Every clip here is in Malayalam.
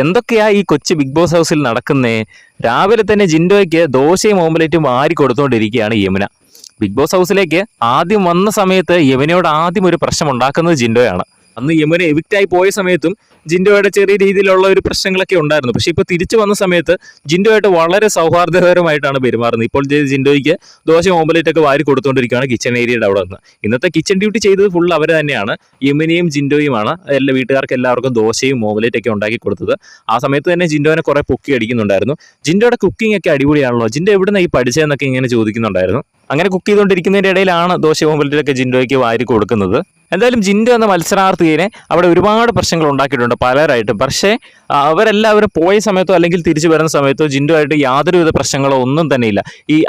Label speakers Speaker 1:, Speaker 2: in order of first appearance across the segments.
Speaker 1: എന്തൊക്കെയാ ഈ കൊച്ചു ബിഗ് ബോസ് ഹൗസിൽ നടക്കുന്നേ? രാവിലെ തന്നെ ജിൻഡോയ്ക്ക് ദോശയും ഓംലെറ്റും വാരി കൊടുത്തുകൊണ്ടിരിക്കുകയാണ് യമുന. ബിഗ് ബോസ് ഹൗസിലേക്ക് ആദ്യം വന്ന സമയത്ത് യമുനയോട് ആദ്യം ഒരു പ്രശ്നം ഉണ്ടാക്കുന്നത് ജിൻഡോയാണ്. അന്ന് യമുന എവിക്റ്റായി പോയ സമയത്തും ജിൻഡോയുടെ ചെറിയ രീതിയിലുള്ള ഒരു പ്രശ്നങ്ങളൊക്കെ ഉണ്ടായിരുന്നു. പക്ഷെ ഇപ്പോൾ തിരിച്ചു വന്ന സമയത്ത് ജിൻഡോയായിട്ട് വളരെ സൗഹാർദ്ദപരമായിട്ടാണ് പെരുമാറുന്നത്. ഇപ്പോൾ ജിൻഡോയ്ക്ക് ദോശ ഓംലെറ്റ് ഒക്കെ വാരി കൊടുത്തുകൊണ്ടിരിക്കുകയാണ് കിച്ചൺ ഏരിയയുടെ അവിടെ നിന്ന്. ഇന്നത്തെ കിച്ചൺ ഡ്യൂട്ടി ചെയ്തത് ഫുൾ അവർ തന്നെയാണ്. യമുനയും ജിൻഡോയുമാണ് എല്ലാ വീട്ടുകാർക്ക് എല്ലാവർക്കും ദോശയും ഓംലെറ്റ് ഒക്കെ ഉണ്ടാക്കി കൊടുത്തത്. ആ സമയത്ത് തന്നെ ജിൻഡോനെ കുറെ പൊക്കി അടിക്കുന്നുണ്ടായിരുന്നു. ജിൻഡോയുടെ കുക്കിംഗ് ഒക്കെ അടിപൊളിയാണല്ലോ, ജിൻഡോ എവിടുന്ന ഈ പഠിച്ചതെന്നൊക്കെ ഇങ്ങനെ ചോദിക്കുന്നുണ്ടായിരുന്നു. അങ്ങനെ കുക്ക് ചെയ്തുകൊണ്ടിരിക്കുന്നതിൻ്റെ ഇടയിലാണ് ദോശ ഓംലെറ്റൊക്കെ ജിൻഡോയ്ക്ക് വാരി കൊടുക്കുന്നത്. എന്തായാലും ജിൻഡോ എന്ന മത്സരാർത്ഥിയെ അവിടെ ഒരുപാട് പ്രശ്നങ്ങൾ ഉണ്ടാക്കിയിട്ടുണ്ട് പലരായിട്ടും. പക്ഷേ അവരെല്ലാവരും പോയ സമയത്തോ അല്ലെങ്കിൽ തിരിച്ചു വരുന്ന സമയത്തോ ജിൻഡോ ആയിട്ട് യാതൊരുവിധ പ്രശ്നങ്ങളോ ഒന്നും തന്നെയില്ല.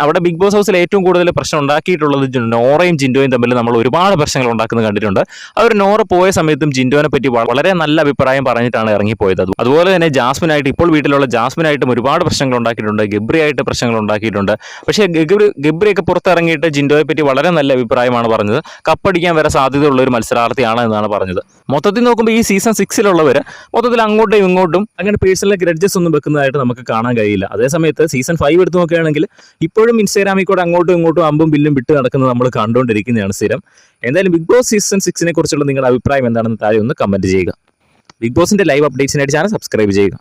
Speaker 1: അവിടെ ബിഗ് ബോസ് ഹൗസിൽ ഏറ്റവും കൂടുതൽ പ്രശ്നം ഉണ്ടാക്കിയിട്ടുള്ളത് നോറയും ജിൻഡോയും തമ്മിൽ നമ്മൾ ഒരുപാട് പ്രശ്നങ്ങൾ ഉണ്ടാക്കുന്നത് കണ്ടിട്ടുണ്ട്. അവർ നോറ പോയ സമയത്തും ജിൻഡോനെ പറ്റി വളരെ നല്ല അഭിപ്രായം പറഞ്ഞിട്ടാണ് ഇറങ്ങിപ്പോയത്. അതുപോലെ തന്നെ ജാസ്മിനായിട്ട്, ഇപ്പോൾ വീട്ടിലുള്ള ജാസ്മിനായിട്ടും ഒരുപാട് പ്രശ്നങ്ങൾ ഉണ്ടാക്കിയിട്ടുണ്ട്. ഗബ്രിയായിട്ട് പ്രശ്നങ്ങൾ ഉണ്ടാക്കിയിട്ടുണ്ട്. പക്ഷേ ഗബ്രിയൊക്കെ പുറത്തിറങ്ങിയിട്ട് ജിൻഡോയെ പറ്റി വളരെ നല്ല അഭിപ്രായമാണ് പറഞ്ഞത്. കപ്പടിക്കാൻ വരെ സാധ്യതയുള്ള ഒരു മത്സരാർത്ഥിയാണ് എന്നാണ് പറഞ്ഞത്. മൊത്തത്തിൽ നോക്കുമ്പോൾ ഈ സീസൺ 6 മൊത്തത്തിൽ അങ്ങോട്ടും ഇങ്ങോട്ടും അങ്ങനെ പേഴ്സണൽ ഗ്രഡ്ജസ് ഒന്നും വെക്കുന്നതായിട്ട് നമുക്ക് കാണാൻ കഴിയില്ല. അതേസമയത്ത് സീസൺ 5 എടുത്ത് നോക്കുകയാണെങ്കിൽ ഇപ്പോഴും ഇൻസ്റ്റാഗ്രാമിൽ കൂടെ അങ്ങോട്ടും ഇങ്ങോട്ടും അമ്പും ബില്ലും വിട്ട് നടക്കുന്നത് നമ്മൾ കണ്ടുകൊണ്ടിരിക്കുന്നതാണ് സ്ഥിരം. എന്തായാലും ബിഗ് ബോസ് സീസൺ 6 കുറിച്ചുള്ള നിങ്ങളുടെ അഭിപ്രായം എന്താണെന്ന് താഴെ ഒന്ന് കമന്റ് ചെയ്യുക. ബിഗ് ബോസിന്റെ ലൈവ് അപ്ഡേറ്റ്സിനായിട്ട് ചാനൽ സബ്സ്ക്രൈബ് ചെയ്യുക.